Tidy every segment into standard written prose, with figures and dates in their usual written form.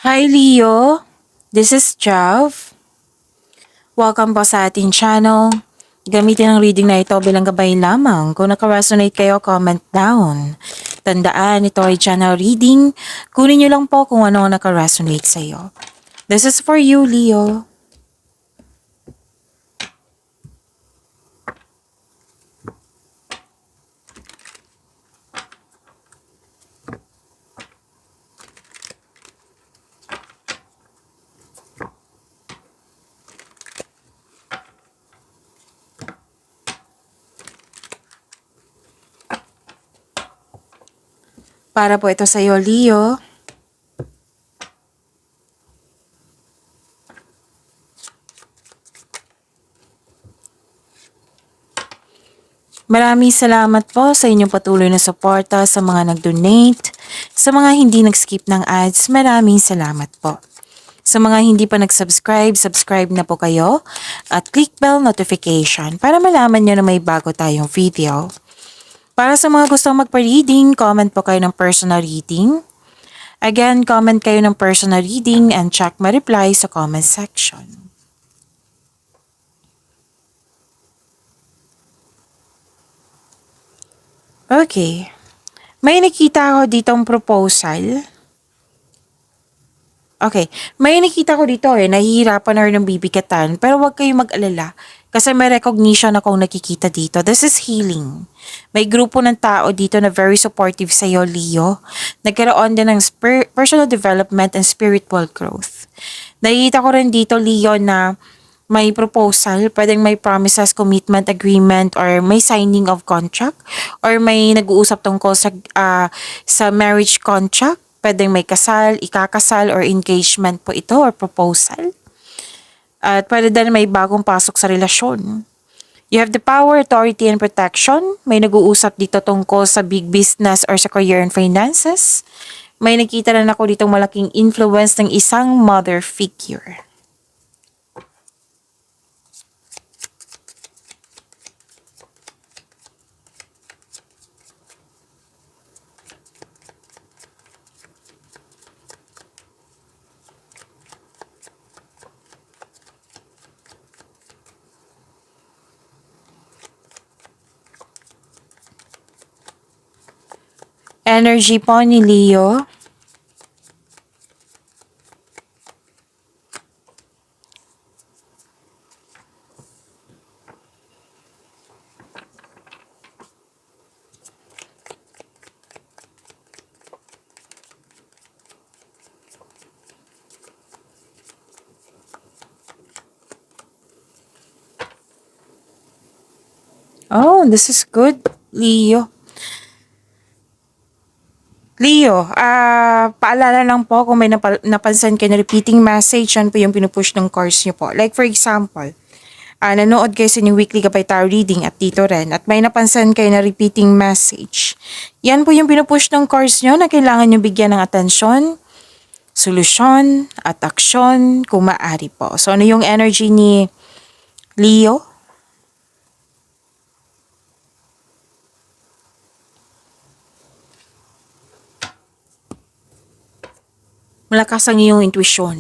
Hi Leo, this is Jav. Welcome po sa ating channel. Gamitin ang reading na ito bilang gabay lamang. Kung naka-resonate kayo, comment down. Tandaan, ito ay channel reading. Kunin nyo lang po kung ano ang naka-resonate sa iyo. This is for you, Leo. Para po ito sa iyo, Leo. Maraming salamat po sa inyong patuloy na suporta sa mga nag-donate, sa mga hindi nag-skip ng ads, maraming salamat po. Sa mga hindi pa nag-subscribe, subscribe na po kayo at click bell notification para malaman nyo na may bago tayong video. Para sa mga gustong magpa-reading, comment po kayo ng personal reading. Again, comment kayo ng personal reading and check my reply sa comment section. Okay. May nakita ako ditong proposal. Okay. May nakita ko dito nahihirapan na rin ng bibigatan. Pero huwag kayong mag-alala. Kasi may recognition akong nakikita dito. This is healing. May grupo ng tao dito na very supportive sa iyo, Leo. Nagkaroon din ng personal development and spiritual growth. Nakikita ko rin dito, Leo, na may proposal, pwedeng may promises, commitment, agreement, or may signing of contract, or may nag-uusap tungkol sa marriage contract, pwedeng may kasal, ikakasal, or engagement po ito, or proposal. At pwede din may bagong pasok sa relasyon. You have the power, authority, and protection. May nag-uusap dito tungkol sa big business or sa career and finances. May nakita na ako ditong malaking influence ng isang mother figure. Energy po ni Leo. Oh, this is good, Leo. Leo, paalala lang po kung may napansin kayo na repeating message, yan po yung pinupush ng cards nyo po. Like for example, nanood kayo sa inyong weekly gabay tarot reading at dito rin at may napansin kayo na repeating message. Yan po yung pinupush ng cards nyo na kailangan nyo bigyan ng atensyon, solusyon at aksyon kung maaari po. So ano yung energy ni Leo? Malakas ang iyong intuition.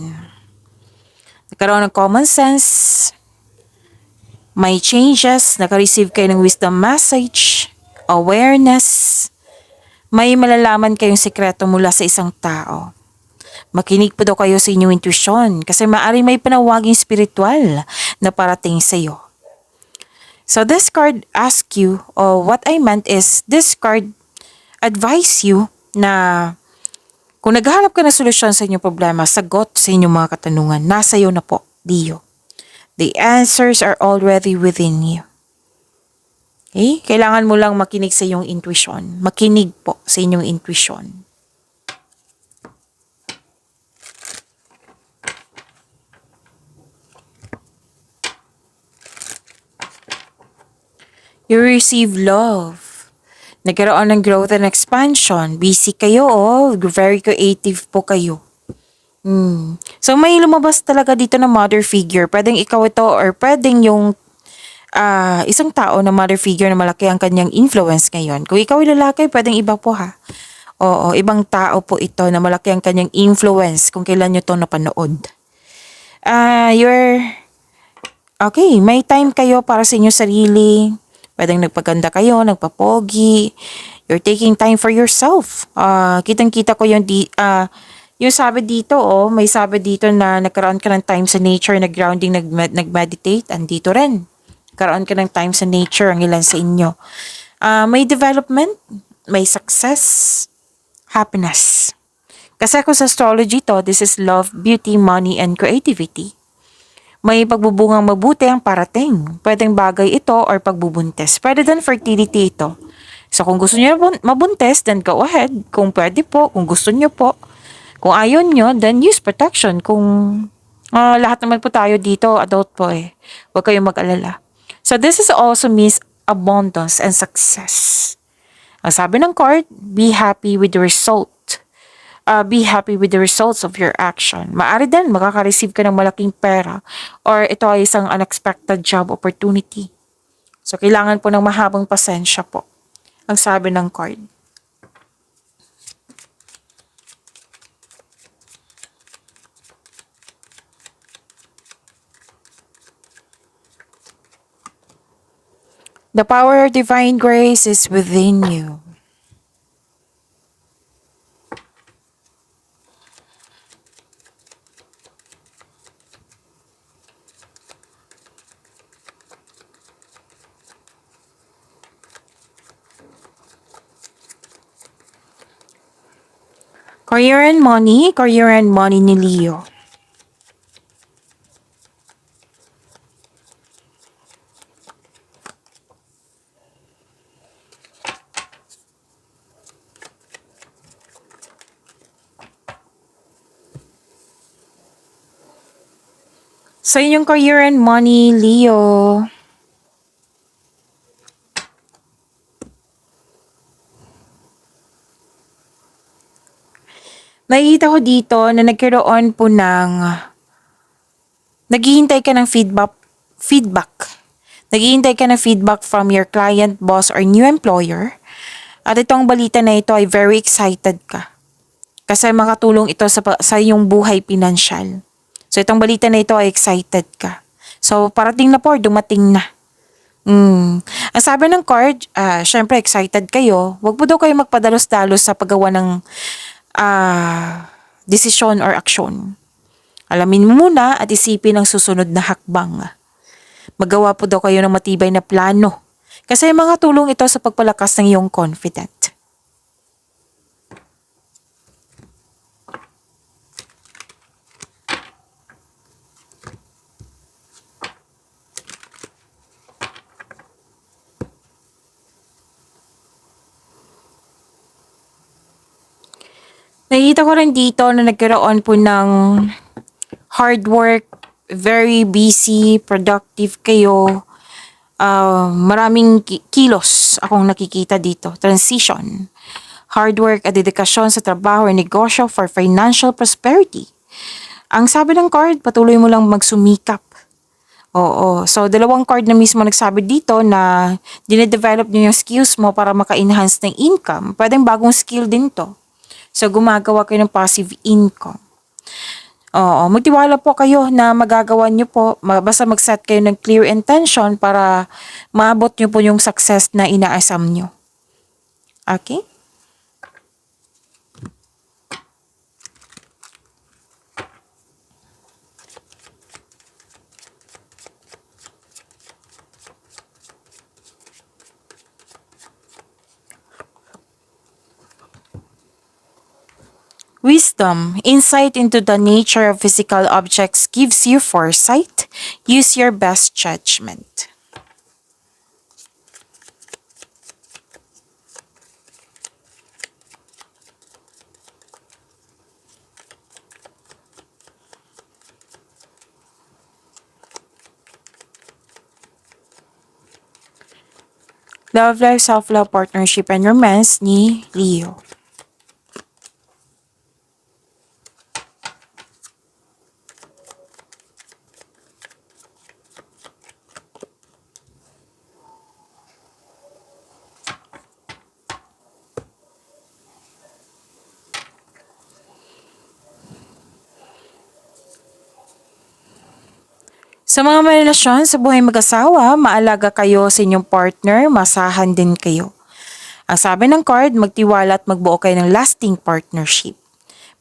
Nagkaroon ng common sense. May changes. Naka-receive kayo ng wisdom message. Awareness. May malalaman kayong sekreto mula sa isang tao. Makinig po daw kayo sa inyong intuition kasi maaari may panawaging spiritual na parating sa iyo. So this card asks you, or what I meant is, this card advise you na kung naghahanap ka ng solusyon sa inyong problema, sagot sa inyong mga katanungan, nasa iyo na po, Leo. The answers are already within you. Okay? Kailangan mo lang makinig sa iyong intuition. Makinig po sa inyong intuition. You receive love. Nagkaroon ng growth and expansion. Busy kayo, very creative po kayo. So may lumabas talaga dito na mother figure. Pwedeng ikaw ito or pwedeng yung isang tao na mother figure na malaki ang kanyang influence ngayon. Kung ikaw ay lalaki, pwedeng iba po ha. Oo, ibang tao po ito na malaki ang kanyang influence kung kailan nyo to napanood. You're okay, may time kayo para sa inyong sarili. Pwedeng nagpaganda kayo, nagpapogi. You're taking time for yourself. Kitang-kita ko yung sabi dito, may sabi dito na nagkaroon ka ng time sa nature, nag-grounding, nag-meditate, andito rin. Nagkaroon ka ng time sa nature, ang ilan sa inyo. May development, may success, happiness. Kasi ako sa astrology to, this is love, beauty, money, and creativity. May pagbubungang mabuti ang parating. Pwedeng bagay ito or pagbubuntes. Pwede din fertility ito. So kung gusto niyo mabuntes, then go ahead. Kung pwede po, kung gusto niyo po. Kung ayaw niyo, then use protection. Kung lahat naman po tayo dito, adult po eh. Huwag kayong mag-alala. So this is also means abundance and success. Ang sabi ng card, be happy with the result. Be happy with the results of your action. Maari din, makaka-receive ka ng malaking pera or ito ay isang unexpected job opportunity. So, kailangan po ng mahabang pasensya po. Ang sabi ng card. The power of divine grace is within you. Career and money ni Leo. Sa inyong career and money, Leo. Nakikita ko dito na nagkaroon po naghihintay ka ng feedback. Naghihintay ka ng feedback from your client, boss, or new employer. At itong balita na ito ay very excited ka. Kasi makatulong ito sa iyong buhay pinansyal. So itong balita na ito ay excited ka. So parating na po, dumating na. Ang sabi ng card, syempre excited kayo. Huwag po daw kayo magpadalos-dalos sa paggawa ng desisyon or aksyon. Alamin mo muna at isipin ang susunod na hakbang. Magawa po daw kayo ng matibay na plano. Kasi mga tulong ito sa pagpalakas ng iyong confident. Nakikita ko rin dito na nagkaroon po ng hard work, very busy, productive kayo. Maraming kilos akong nakikita dito. Transition. Hard work at dedikasyon sa trabaho o negosyo for financial prosperity. Ang sabi ng card, patuloy mo lang magsumikap. Oo. So, dalawang card na mismo nagsabi dito na dinedevelop niyo yung skills mo para maka-enhance ng income. Pwedeng bagong skill din to. So, gumagawa kayo ng passive income. Oo, magtiwala po kayo na magagawa nyo po. Basta mag-set kayo ng clear intention para maabot nyo po yung success na inaasam nyo. Okay? Wisdom, insight into the nature of physical objects gives you foresight. Use your best judgment. Love life, self-love, partnership, and romance ni Leo. Sa mga may relasyon sa buhay mag-asawa, maalaga kayo sa inyong partner, masahan din kayo. Ang sabi ng card, magtiwala at magbuo kayo ng lasting partnership.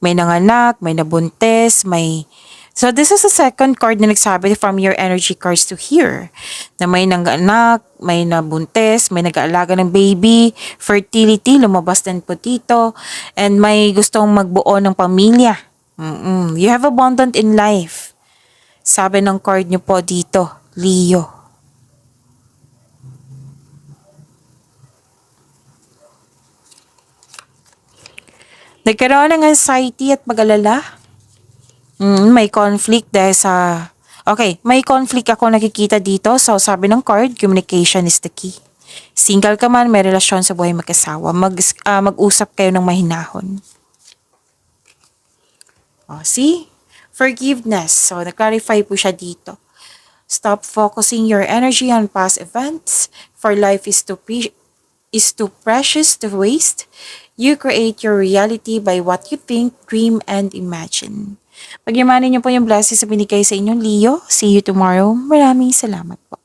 May nanganak, may nabuntis, may... So this is the second card na nagsabi from your energy cards to here. Na may nanganak, may nabuntis, may nag-aalaga ng baby, fertility, lumabas din po dito, and may gustong magbuo ng pamilya. You have abundant in life. Sabi ng card nyo po dito, Leo. Nagkaroon ng anxiety at pag-alala. May conflict dahil sa... Okay, may conflict ako nakikita dito. So, sabi ng card, communication is the key. Single ka man, may relasyon sa buhay mag-asawa. Mag-usap kayo ng mahinahon. See? Forgiveness. So, na-clarify po siya dito. Stop focusing your energy on past events, for life is too precious to waste. You create your reality by what you think, dream, and imagine. Pagyamanin niyo po yung blessings sa binigay sa inyong Leo. See you tomorrow. Maraming salamat po.